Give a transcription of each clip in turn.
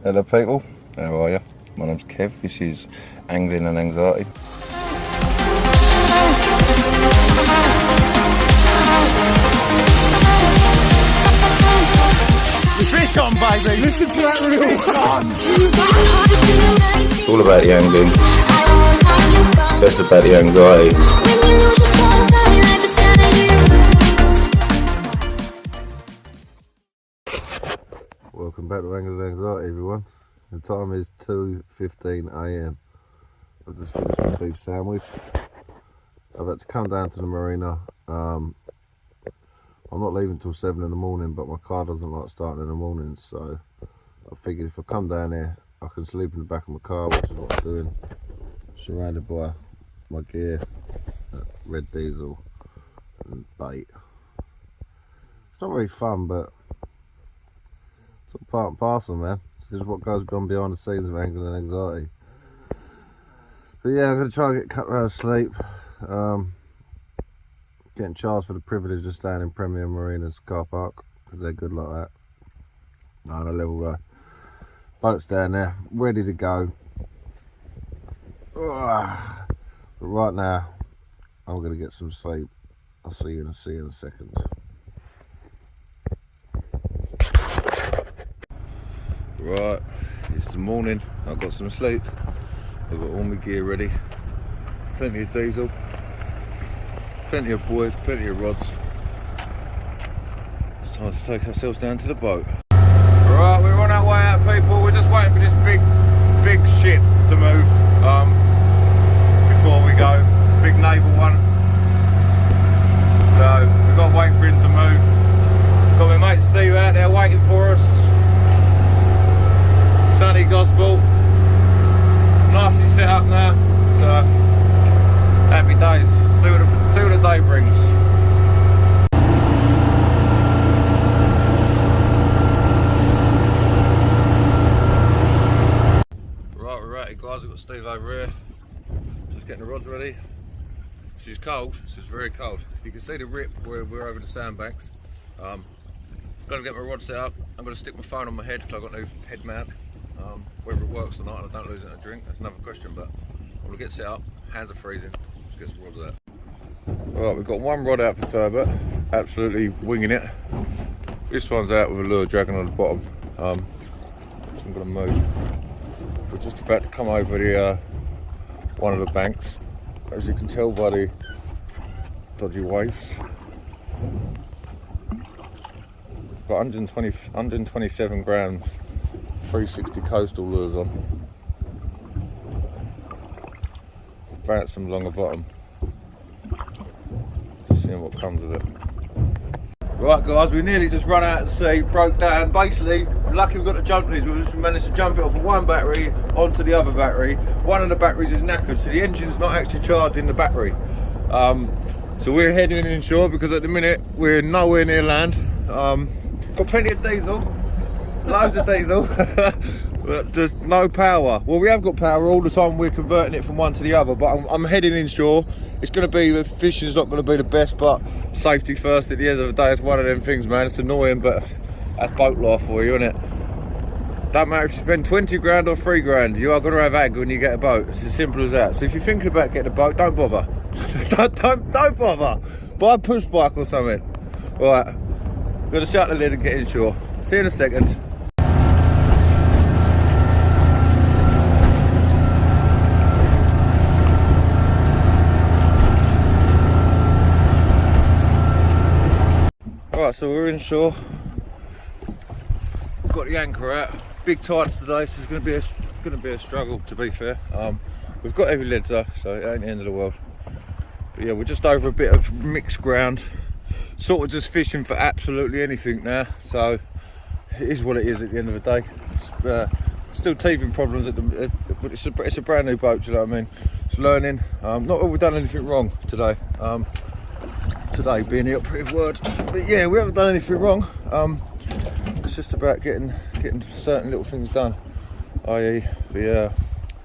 Hello people, how are you? My name's Kev, this is Angling and Anxiety. Fish on, baby! Listen to that reel! Fish on! It's all about the angling, it's about the anxiety. Welcome back to Angling and Anxiety, everyone. The time is 2:15 AM. I've just finished my beef sandwich. I've had to come down to the marina. I'm not leaving till 7 in the morning, but my car doesn't like starting in the morning, so I figured if I come down here I can sleep in the back of my car, which is what I'm doing, surrounded by my gear, red diesel and bait. It's not very fun, but it's all part and parcel, man. This is what goes on behind the scenes of Angling and Anxiety. But yeah, I'm going to try and get a couple hours sleep. Getting charged for the privilege of staying in Premier Marina's car park, because they're good like that. No, the level boat's down there, ready to go. But right now, I'm going to get some sleep. I'll see you in a second. Right, it's the morning. I've got some sleep. I've got all my gear ready. Plenty of diesel. Plenty of buoys, plenty of rods. It's time to take ourselves down to the boat. Right, we're on our way out, people. We're just waiting for this big ship to move before we go. Big naval one. So we've got to wait for him to move. Got my mate Steve out there waiting for us. Sunny gospel. Nicely set up now. So happy days. See what the day brings. Right, we're at it, guys. We've got Steve over here. Just getting the rods ready. She's cold, so it's very cold. You can see the rip where we're over the sandbanks. I'm going to get my rod set up. I'm going to stick my phone on my head because I've got no head mount. Whether it works or not, and I don't lose it in a drink, that's another question, but I'm going to get set up. Hands are freezing. Let's get some rods out. Right, we've got one rod out for turbot, absolutely winging it. This one's out with a lure dragging on the bottom. So I'm going to move. We're just about to come over the one of the banks, as you can tell by the dodgy waves. Got 127 grams, 360 coastal lures on. Bounce them along the bottom. Just seeing what comes of it. Right guys, we nearly just run out at sea, broke down. Basically, lucky we've got the jump leads. We just managed to jump it off of one battery onto the other battery. One of the batteries is knackered, so the engine's not actually charging the battery. So we're heading inshore because at the minute we're nowhere near land. Got plenty of diesel, loads of diesel. But just no power. Well, we have got power all the time. We're converting it from one to the other, but I'm heading inshore. It's going to be, the fishing's not going to be the best, but safety first at the end of the day. It's one of them things, man. It's annoying, but that's boat life for you, isn't it? Don't matter if you spend 20 grand or 3 grand, you are going to have ag when you get a boat. It's as simple as that. So if you're thinking about getting a boat, don't bother. don't bother. Buy a push bike or something. Right, I'm going to shut the lid and get inshore. See you in a second. Right, so we're inshore. We've got the anchor out. Big tides today, so it's going to be a struggle. To be fair, we've got heavy leads though, so it ain't the end of the world. But yeah, we're just over a bit of mixed ground, sort of just fishing for absolutely anything now. So it is what it is at the end of the day. It's, still teething problems but it's a brand new boat. Do you know what I mean? It's learning. Not that we've done anything wrong today. Today being the operative word, but yeah, we haven't done anything wrong. It's just about getting certain little things done, i.e. the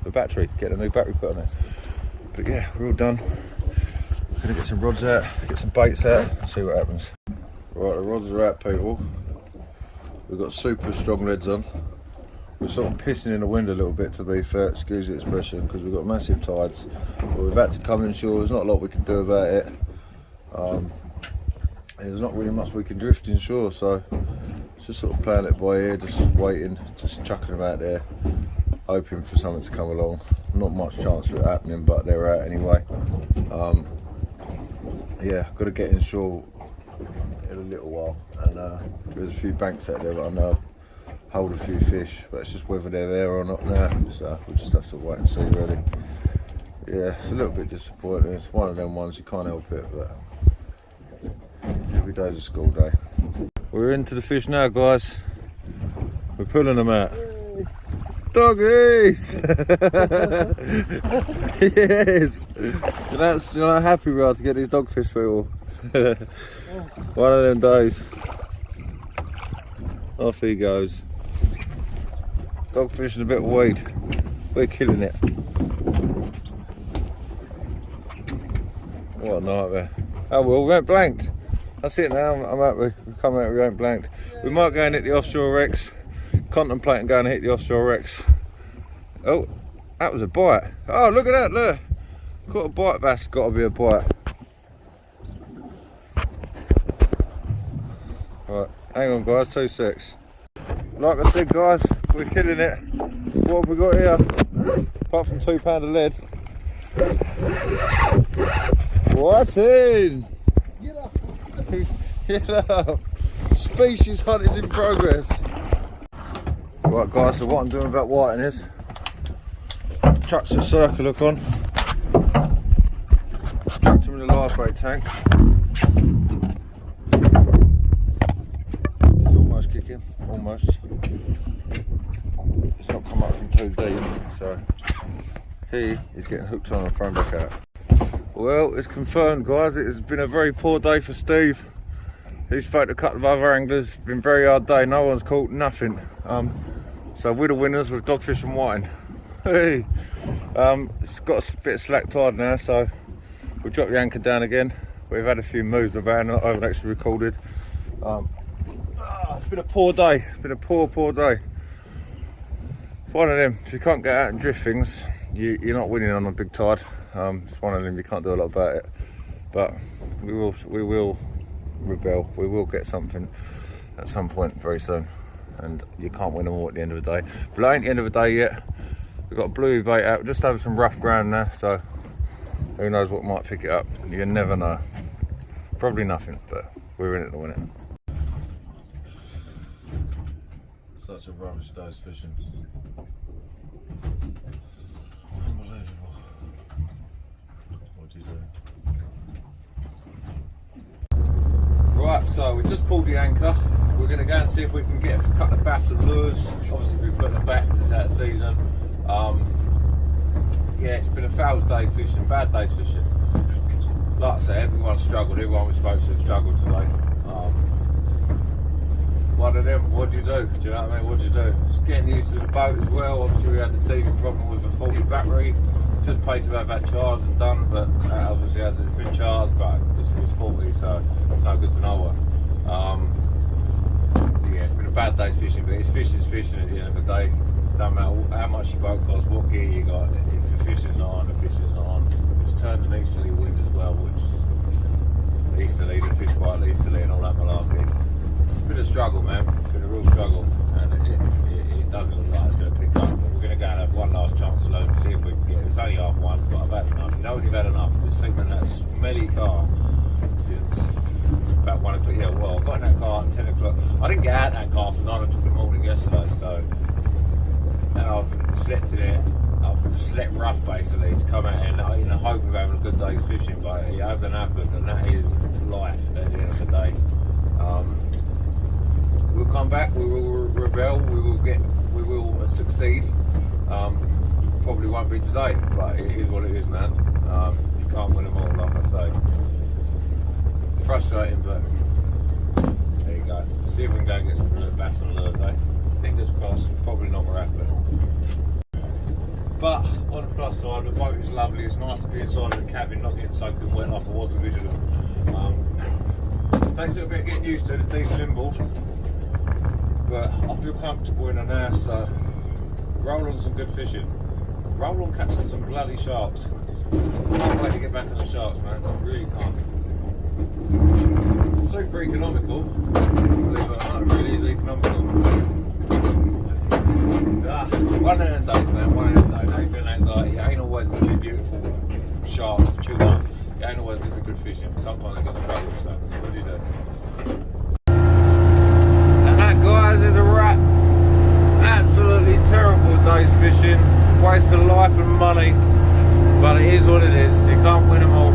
battery, getting a new battery put on it. But yeah, we're all done. We're gonna get some rods out, get some baits out, and see what happens. Right, the rods are out, people. We've got super strong leads on. we're sort of pissing in the wind a little bit, to be fair, excuse the expression, because we've got massive tides. But we've had to come inshore, there's not a lot we can do about it. There's not really much we can drift inshore, so just sort of playing it by ear, just waiting, just chucking them out there, hoping for something to come along. Not much chance of it happening, but they're out anyway. Yeah, got to get inshore in a little while, and there's a few banks out there that I know hold a few fish, but it's just whether they're there or not now, so we'll just have to wait and see, really. Yeah, it's a little bit disappointing. It's one of them ones, you can't help it, but every day's a school day. We're into the fish now, guys. We're pulling them out. Doggies! Yes! You know how happy we are to get these dogfish for you all. One of them days. Off he goes. Dogfish and a bit of weed. We're killing it. What a nightmare. Oh well, we went blanked. That's it now, I'm happy. We've come out, we went blanked. We might go and hit the offshore wrecks. Contemplating going to hit the offshore wrecks. Oh, that was a bite. Oh, look at that, look. Caught a bite bass, got to be a bite. Right, hang on guys, 2 secs. Like I said guys, we're killing it. What have we got here? Apart from £2 of lead. What in? Get up. Species hunt is in progress. Right guys, so what I'm doing about whiting is chucked the circle hook on, chucked him in the live bait tank. He's almost kicking, almost. It's not come up from too deep, so he is getting hooked on and thrown back out. Well, it's confirmed guys, it has been a very poor day for Steve. He's spoke to a couple of other anglers, it's been a very hard day, no one's caught nothing. So we're the winners with dogfish and whiting. Hey, it's got a bit of slack tide now, so we'll drop the anchor down again. We've had a few moves around that I haven't actually recorded. It's been a poor day, it's been a poor day. It's one of them, if you can't get out and drift things, you're not winning on a big tide. It's one of them, you can't do a lot about it. But we will rebel, we will get something at some point very soon. And you can't win them all at the end of the day. But it ain't the end of the day yet. We've got a bluey bait out, just over some rough ground now, so who knows what might pick it up. You never know. Probably nothing, but we're in it to win it. Such a rubbish day's fishing. Unbelievable. What do you do? Right, so we just pulled the anchor. We're going to go and see if we can get a couple of bass and lures. Obviously we're putting them back because it's out of season. Yeah, it's been a foul day fishing, bad day's fishing. Like I said, everyone struggled, everyone we spoke to struggled today. One of them, what do you do? Do you know what I mean? What do you do? It's getting used to the boat as well. Obviously we had the teething problem with the faulty battery. Just paid to have that charged and done, but obviously hasn't been charged, but it's faulty, so it's no good to no one. So yeah, it's been a bad day's fishing, but it's fishing at the end of the day. Don't matter how much your boat costs, what gear you got, if the fishing's not on, the fishing's not on. It's turned an easterly wind as well, which easterly, the fish quite easterly and all that malarkey. It's been a struggle, man. It's been a real struggle, and it doesn't look like it's going to pick up. But we're going to go and have one last chance alone, see if we can get it. It's only half one, but I've had enough. You know when you've had enough? Been sleeping in that smelly car since about 1 o'clock. Yeah, well, I got in that car at 10 o'clock. I didn't get out of that car for 9 o'clock in the morning yesterday, so. And I've slept in it. I've slept rough basically to come out in the hope of having a good day's fishing, but it hasn't happened, and that is life at the end of the day. We'll come back, we will rebel, we will succeed. Probably won't be today, but it is what it is, man. You can't win them all, like I say. Frustrating, but there you go. See if we can go and get some bass on lures, eh? Fingers crossed, probably not gonna happen. But on the plus side, the boat is lovely. It's nice to be inside of the cabin, not getting soaking wet like I was originally. Takes a little bit getting used to the diesel inboard, but I feel comfortable in her now, so roll on some good fishing. Roll on catching some bloody sharks. Can't wait to get back on the sharks, man. Really can't. Super economical. Believe it or not, it really is economical. One hand day, man. One hand day. Ain't been anxiety. It ain't always going to be beautiful sharks, tuna. It ain't always going to be good fishing. Sometimes they're going to struggle. So, what do you do? And that, guys, is a wrap. Absolutely terrible day's fishing. Waste of life and money. But it is what it is. You can't win them all.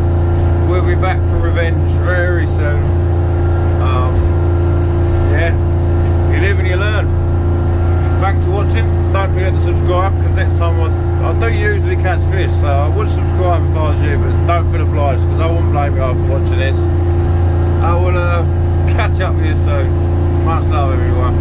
We'll be back for revenge very soon. Yeah, you live and you learn. Thanks for watching. Don't forget to subscribe, because next time I do usually catch fish, so I would subscribe if I was you, but don't feel obliged, because I won't blame you after watching this. I will catch up with you soon. Much love, everyone.